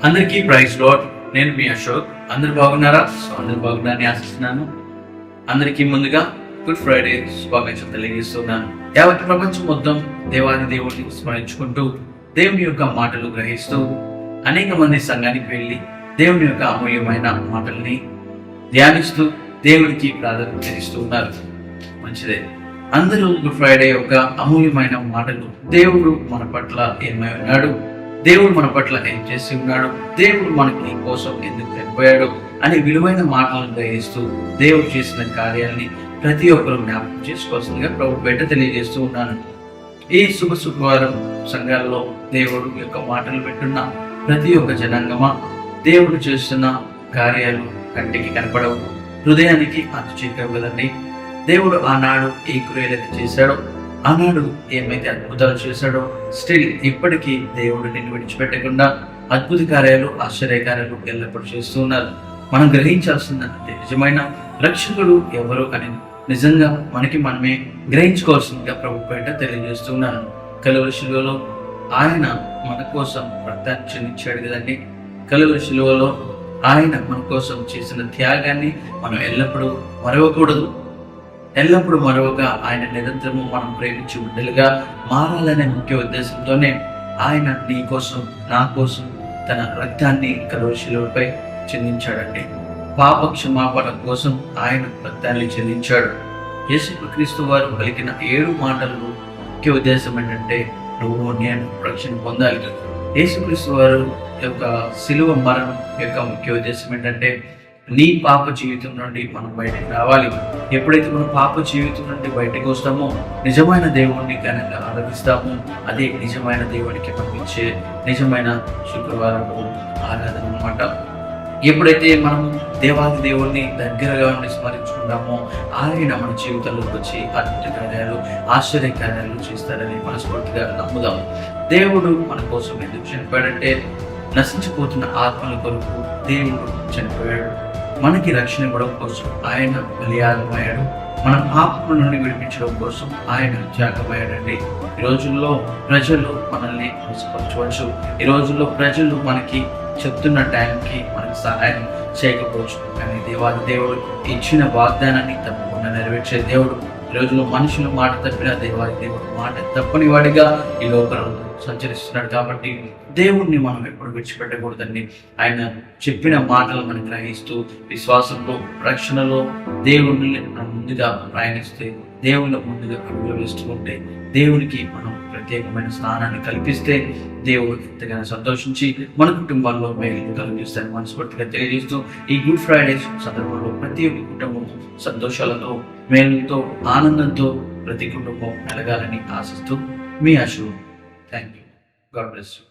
అందరికీ praise lord. నేను మీ అశోక్. అందరు బాగున్నారా? అందరు బాగున్నారని ఆశిస్తున్నాను. అందరికీ ముందుగా గుడ్ ఫ్రైడే శుభాకాంక్షలు తెలియజేస్తున్నాను. యావత్ ప్రపంచం మొత్తం దేవాది దేవుడిని స్మరించుకుంటూ దేవుని యొక్క మాటలు గ్రహిస్తూ అనేక మంది సంఘానికి వెళ్ళి దేవుని యొక్క అమూల్యమైన మాటల్ని ధ్యానిస్తూ దేవునికి ప్రాధాన్యత ఇస్తూ ఉన్నారు. మంచిదే. అందరూ గుడ్ ఫ్రైడే యొక్క అమూల్యమైన మాటలు, దేవుడు మన పట్ల ఏమై ఉన్నాడు, దేవుడు మన పట్ల ఏం చేసి ఉన్నాడు, దేవుడు మనకి కోసం ఎందుకు చనిపోయాడు అనే విలువైన మాటలను గ్రహిస్తూ దేవుడు చేసిన కార్యాలని ప్రతి ఒక్కరు జ్ఞాపకం చేసుకోవాల్సిందిగా ప్రభు బయట తెలియజేస్తూ ఉన్నాను. ఈ శుక్రవారం సంఘాల్లో దేవుడు యొక్క మాటలు పెట్టున్న ప్రతి ఒక్క జనాంగమా, దేవుడు చేస్తున్న కార్యాలు కంటికి కనపడవు, హృదయానికి అంతుచిక్కవు కదండి. దేవుడు ఆనాడు ఏ క్రియలు చేశాడో, ఆనాడు ఏమైతే అద్భుతాలు చేశాడో, స్టిల్ ఇప్పటికీ దేవుడు నిన్ను విడిచిపెట్టకుండా అద్భుత కార్యాలు, ఆశ్చర్య కార్యాలు ఎల్లప్పుడూ చేస్తూ ఉన్నారు. మనం గ్రహించాల్సిన నిజమైన రక్షకుడు ఎవరు అని నిజంగా మనమే గ్రహించుకోవాల్సిందిగా ప్రభు బయట తెలియజేస్తున్నాను. కలువరి శిలువలో ఆయన మన కోసం రక్తాన్ని చెల్లించాడు కదండి. కలువరి శిలువలో ఆయన మన కోసం చేసిన త్యాగాన్ని మనం ఎల్లప్పుడూ మరవకూడదు. ఎల్లప్పుడూ మరొక ఆయన నిరంతరము మనం ప్రేమించి ఉండలుగా మారాలనే ముఖ్య ఉద్దేశంతోనే ఆయన నీ కోసం, నా కోసం తన రక్తాన్ని కలువరి శిలువపై చెందించాడండి. పాప క్షమాపణ కోసం ఆయన రక్తాన్ని చెందించాడు. యేసుక్రీస్తు వారు పలికిన 7 మాటలు ముఖ్య ఉద్దేశం ఏంటంటే, నువ్వు నేను రక్షణ పొందాలి. యేసుక్రీస్తు వారు యొక్క శిలువ మరణం యొక్క ముఖ్య ఉద్దేశం ఏంటంటే, నీ పాప జీవితం నుండి మనం బయటకు రావాలి. ఎప్పుడైతే మనం పాప జీవితం నుండి బయటకు వస్తామో, నిజమైన దేవుడిని కనుక ఆరాధిస్తామో, అదే నిజమైన దేవుడికి పంపించే నిజమైన శుక్రవారం ఆరాధన అన్నమాట. ఎప్పుడైతే మనం దేవాది దేవుడిని దగ్గరగా ఉండి స్మరించుకుంటామో, ఆయన మన జీవితంలోకి వచ్చి అద్భుత కార్యాలు, ఆశ్చర్య కార్యాలు చేస్తారని మనస్ఫూర్తిగా నమ్ముదాము. దేవుడు మన కోసం ఎందుకు చనిపోయాడంటే, నశించిపోతున్న ఆత్మల కొరకు దేవుడు చనిపోయాడు. మనకి రక్షణ ఇవ్వడం కోసం ఆయన బలియాగమయ్యాడు. మన పాపముల నుండి విడిపించడం కోసం ఆయన త్యాగమయ్యాడండి. ఈ రోజుల్లో ప్రజలు మనల్ని మోసపరచవచ్చు. ఈ రోజుల్లో ప్రజలు మనకి చెప్తున్న టైంకి మనకు సహాయం చేయకపోవచ్చు. కానీ దేవాది దేవుడు ఇచ్చిన వాగ్దానాన్ని తప్పకుండా నెరవేర్చే దేవుడు. ఈ రోజుల్లో మనుషులు మాట తప్పిన దేవాది దేవుడు మాట తప్పని వాడిగా ఈ లోకంలో సంచరిస్తున్నాడు. కాబట్టి దేవుణ్ణి మనం ఎప్పుడు విడిచిపెట్టకూడదండి. ఆయన చెప్పిన మాటలు మనం గ్రహిస్తూ విశ్వాసంలో, రక్షణలో దేవుణ్ణి ముందుగా ప్రయాణిస్తే, దేవుని ముందుగా అడుగులు వేస్తూ ఉంటే, దేవునికి మనం ప్రత్యేకమైన స్థానాన్ని కల్పిస్తే దేవుడు ఎంతగానో సంతోషించి మన కుటుంబాల్లో మేలు కలిగిస్తారని మనస్ఫూర్తిగా తెలియజేస్తూ, ఈ గుడ్ ఫ్రైడే సందర్భంలో ప్రతి ఒక్క కుటుంబం సంతోషాలతో, మేలుతో, ఆనందంతో ప్రతి కుటుంబం మెలగాలని ఆశిస్తూ మీ Ashok. Thank you. God bless you.